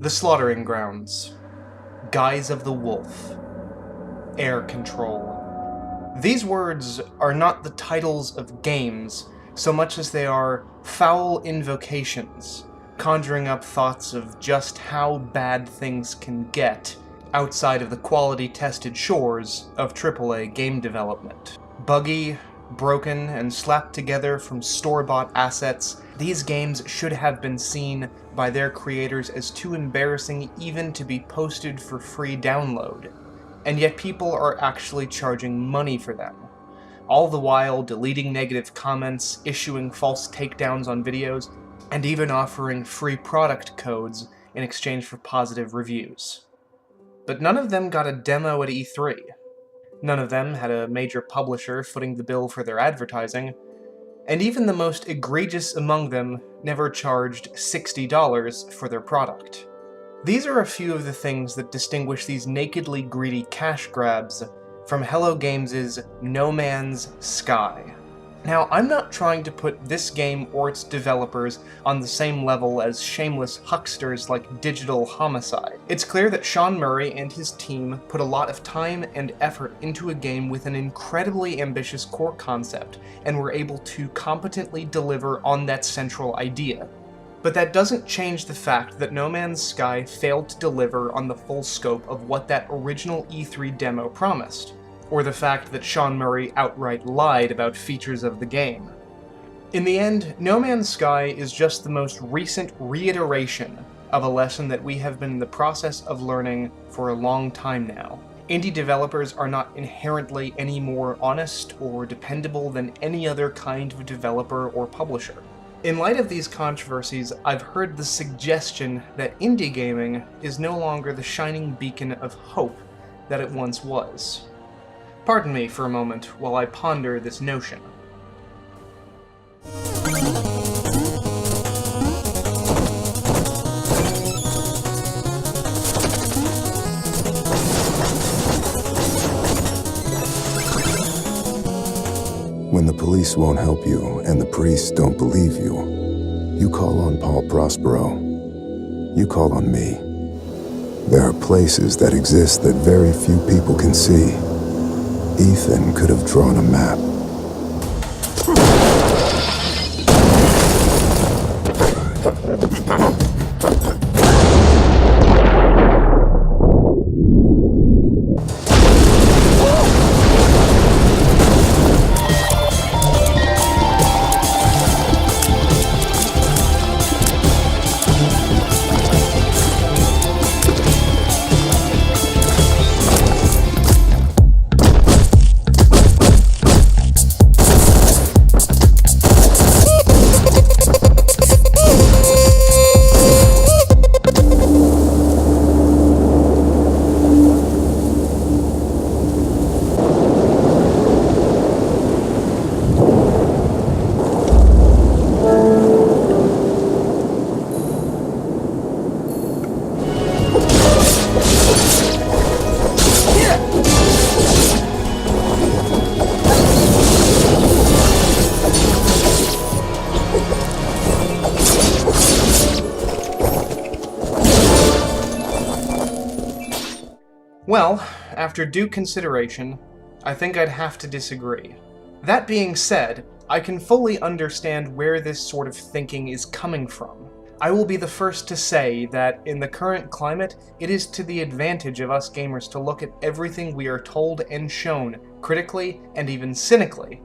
The Slaughtering Grounds, Guise of the Wolf, Air Control. These words are not the titles of games so much as they are foul invocations, conjuring up thoughts of just how bad things can get outside of the quality-tested shores of AAA game development. Buggy, broken, and slapped together from store-bought assets, these games should have been seen by their creators as too embarrassing even to be posted for free download, and yet people are actually charging money for them, all the while deleting negative comments, issuing false takedowns on videos, and even offering free product codes in exchange for positive reviews. But none of them got a demo at E3. None of them had a major publisher footing the bill for their advertising, and even the most egregious among them never charged $60 for their product. These are a few of the things that distinguish these nakedly greedy cash grabs from Hello Games' No Man's Sky. Now, I'm not trying to put this game or its developers on the same level as shameless hucksters like Digital Homicide. It's clear that Sean Murray and his team put a lot of time and effort into a game with an incredibly ambitious core concept, and were able to competently deliver on that central idea. But that doesn't change the fact that No Man's Sky failed to deliver on the full scope of what that original E3 demo promised, or the fact that Sean Murray outright lied about features of the game. In the end, No Man's Sky is just the most recent reiteration of a lesson that we have been in the process of learning for a long time now. Indie developers are not inherently any more honest or dependable than any other kind of developer or publisher. In light of these controversies, I've heard the suggestion that indie gaming is no longer the shining beacon of hope that it once was. Pardon me for a moment while I ponder this notion. When the police won't help you and the priests don't believe you, you call on Paul Prospero. You call on me. There are places that exist that very few people can see. Ethan could have drawn a map. Well, after due consideration, I think I'd have to disagree. That being said, I can fully understand where this sort of thinking is coming from. I will be the first to say that in the current climate, it is to the advantage of us gamers to look at everything we are told and shown critically and even cynically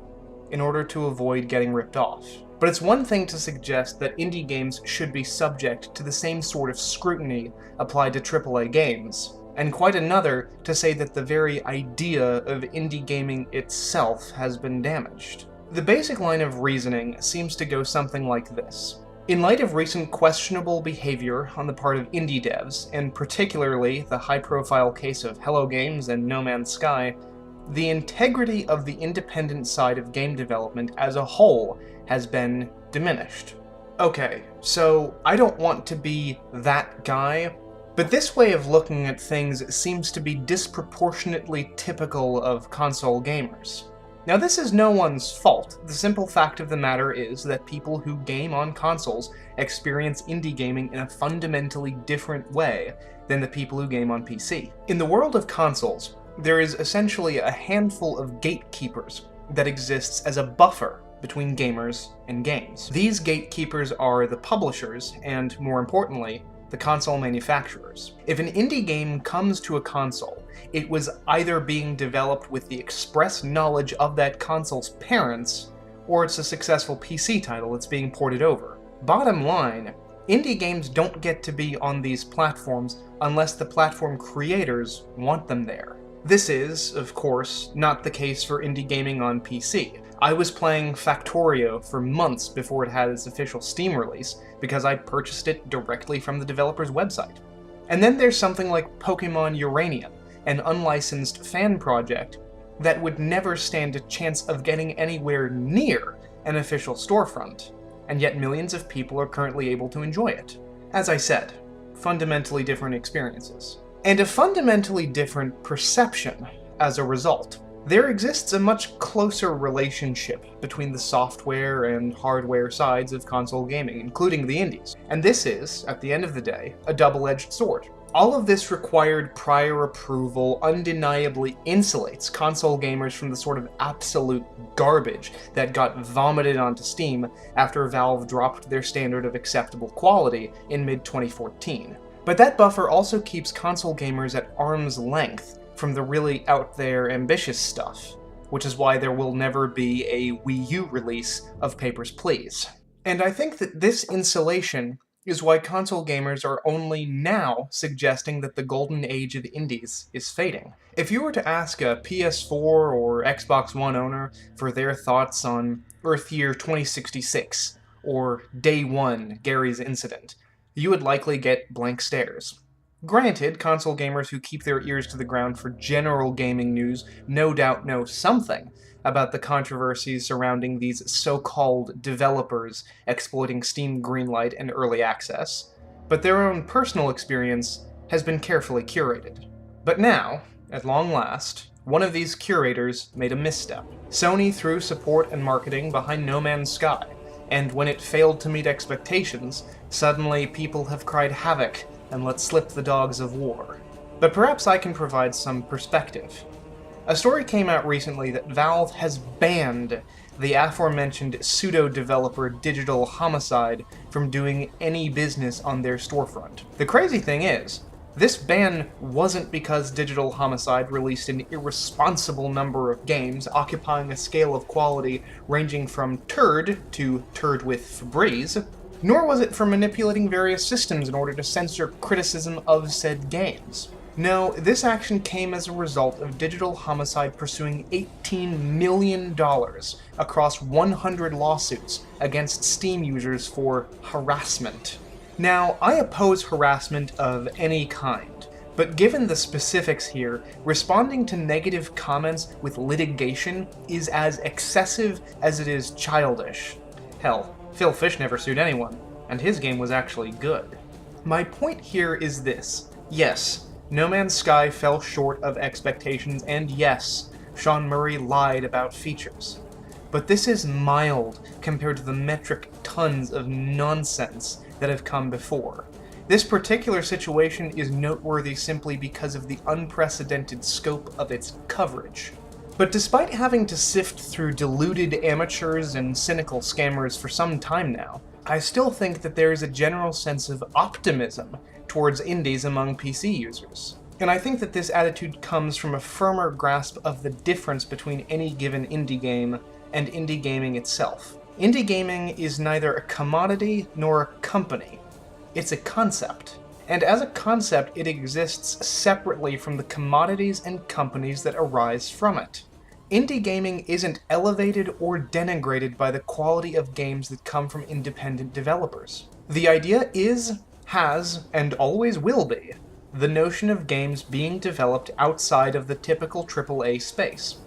in order to avoid getting ripped off. But it's one thing to suggest that indie games should be subject to the same sort of scrutiny applied to AAA games, and quite another to say that the very idea of indie gaming itself has been damaged. The basic line of reasoning seems to go something like this. In light of recent questionable behavior on the part of indie devs, and particularly the high-profile case of Hello Games and No Man's Sky, the integrity of the independent side of game development as a whole has been diminished. Okay, so I don't want to be that guy, but this way of looking at things seems to be disproportionately typical of console gamers. Now, this is no one's fault. The simple fact of the matter is that people who game on consoles experience indie gaming in a fundamentally different way than the people who game on PC. In the world of consoles, there is essentially a handful of gatekeepers that exists as a buffer between gamers and games. These gatekeepers are the publishers and, more importantly, the console manufacturers. If an indie game comes to a console, it was either being developed with the express knowledge of that console's parents, or it's a successful PC title that's being ported over. Bottom line, indie games don't get to be on these platforms unless the platform creators want them there. This is, of course, not the case for indie gaming on PC. I was playing Factorio for months before it had its official Steam release, because I purchased it directly from the developer's website. And then there's something like Pokemon Uranium, an unlicensed fan project that would never stand a chance of getting anywhere near an official storefront, and yet millions of people are currently able to enjoy it. As I said, fundamentally different experiences. And a fundamentally different perception as a result. There exists a much closer relationship between the software and hardware sides of console gaming, including the indies. And this is, at the end of the day, a double-edged sword. All of this required prior approval undeniably insulates console gamers from the sort of absolute garbage that got vomited onto Steam after Valve dropped their standard of acceptable quality in mid-2014. But that buffer also keeps console gamers at arm's length from the really out there ambitious stuff, which is why there will never be a Wii U release of Papers, Please. And I think that this insulation is why console gamers are only now suggesting that the golden age of indies is fading. If you were to ask a PS4 or Xbox One owner for their thoughts on Earth Year 2066, or Day 1, Gary's Incident, you would likely get blank stares. Granted, console gamers who keep their ears to the ground for general gaming news no doubt know something about the controversies surrounding these so-called developers exploiting Steam Greenlight and Early Access, but their own personal experience has been carefully curated. But now, at long last, one of these curators made a misstep. Sony threw support and marketing behind No Man's Sky, and when it failed to meet expectations, suddenly people have cried havoc and let slip the dogs of war. But perhaps I can provide some perspective. A story came out recently that Valve has banned the aforementioned pseudo-developer Digital Homicide from doing any business on their storefront. The crazy thing is, this ban wasn't because Digital Homicide released an irresponsible number of games occupying a scale of quality ranging from turd to turd with Febreze, nor was it for manipulating various systems in order to censor criticism of said games. No, this action came as a result of Digital Homicide pursuing $18 million across 100 lawsuits against Steam users for harassment. Now, I oppose harassment of any kind, but given the specifics here, responding to negative comments with litigation is as excessive as it is childish. Hell, Phil Fish never sued anyone, and his game was actually good. My point here is this. Yes, No Man's Sky fell short of expectations, and yes, Sean Murray lied about features. But this is mild compared to the metric tons of nonsense that have come before. This particular situation is noteworthy simply because of the unprecedented scope of its coverage. But despite having to sift through deluded amateurs and cynical scammers for some time now, I still think that there is a general sense of optimism towards indies among PC users. And I think that this attitude comes from a firmer grasp of the difference between any given indie game and indie gaming itself. Indie gaming is neither a commodity nor a company. It's a concept. And as a concept, it exists separately from the commodities and companies that arise from it. Indie gaming isn't elevated or denigrated by the quality of games that come from independent developers. The idea is, has, and always will be, the notion of games being developed outside of the typical AAA space,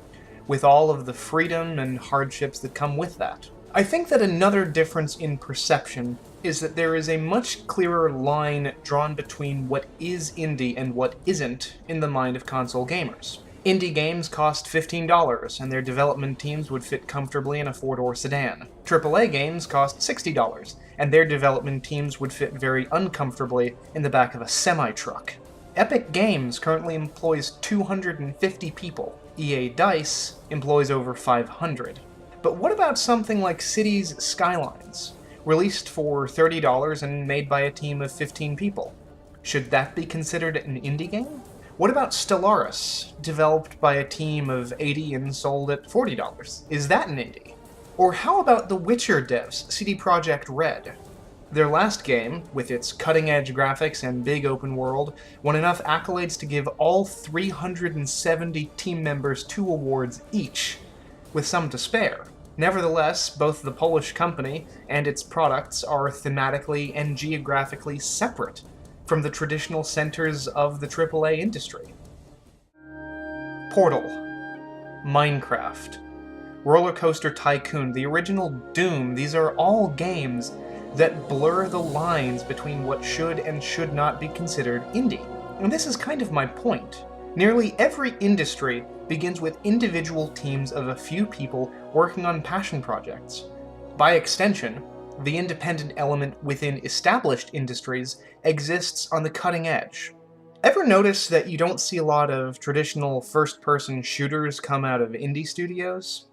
with all of the freedom and hardships that come with that. I think that another difference in perception is that there is a much clearer line drawn between what is indie and what isn't in the mind of console gamers. Indie games cost $15, and their development teams would fit comfortably in a 4-door sedan. AAA games cost $60, and their development teams would fit very uncomfortably in the back of a semi-truck. Epic Games currently employs 250 people. EA DICE employs over 500. But what about something like Cities Skylines, released for $30 and made by a team of 15 people? Should that be considered an indie game? What about Stellaris, developed by a team of 80 and sold at $40? Is that an indie? Or how about The Witcher devs, CD Projekt Red? Their last game, with its cutting-edge graphics and big open world, won enough accolades to give all 370 team members 2 awards each, with some to spare. Nevertheless, both the Polish company and its products are thematically and geographically separate from the traditional centers of the AAA industry. Portal, Minecraft, Roller Coaster Tycoon, the original Doom, these are all games that blur the lines between what should and should not be considered indie. And this is kind of my point. Nearly every industry begins with individual teams of a few people working on passion projects. By extension, the independent element within established industries exists on the cutting edge. Ever notice that you don't see a lot of traditional first-person shooters come out of indie studios?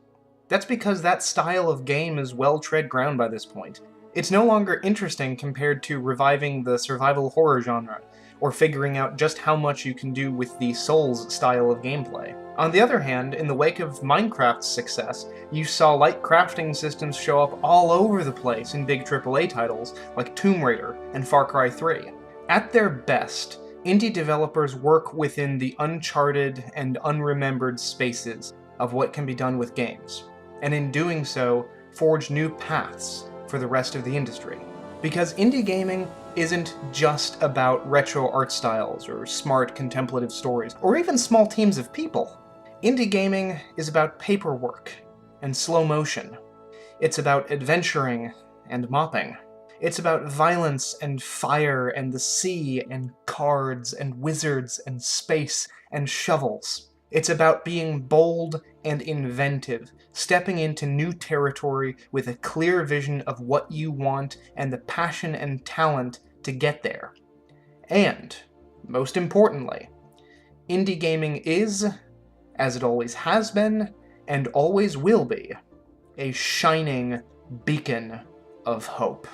That's because that style of game is well-tread ground by this point. It's no longer interesting compared to reviving the survival horror genre, or figuring out just how much you can do with the Souls style of gameplay. On the other hand, in the wake of Minecraft's success, you saw light crafting systems show up all over the place in big AAA titles like Tomb Raider and Far Cry 3. At their best, indie developers work within the uncharted and unremembered spaces of what can be done with games, and in doing so, forge new paths for the rest of the industry. Because indie gaming isn't just about retro art styles or smart contemplative stories, or even small teams of people. Indie gaming is about paperwork and slow motion. It's about adventuring and mopping. It's about violence and fire and the sea and cards and wizards and space and shovels. It's about being bold and inventive, stepping into new territory with a clear vision of what you want and the passion and talent to get there. And, most importantly, indie gaming is, as it always has been, and always will be, a shining beacon of hope.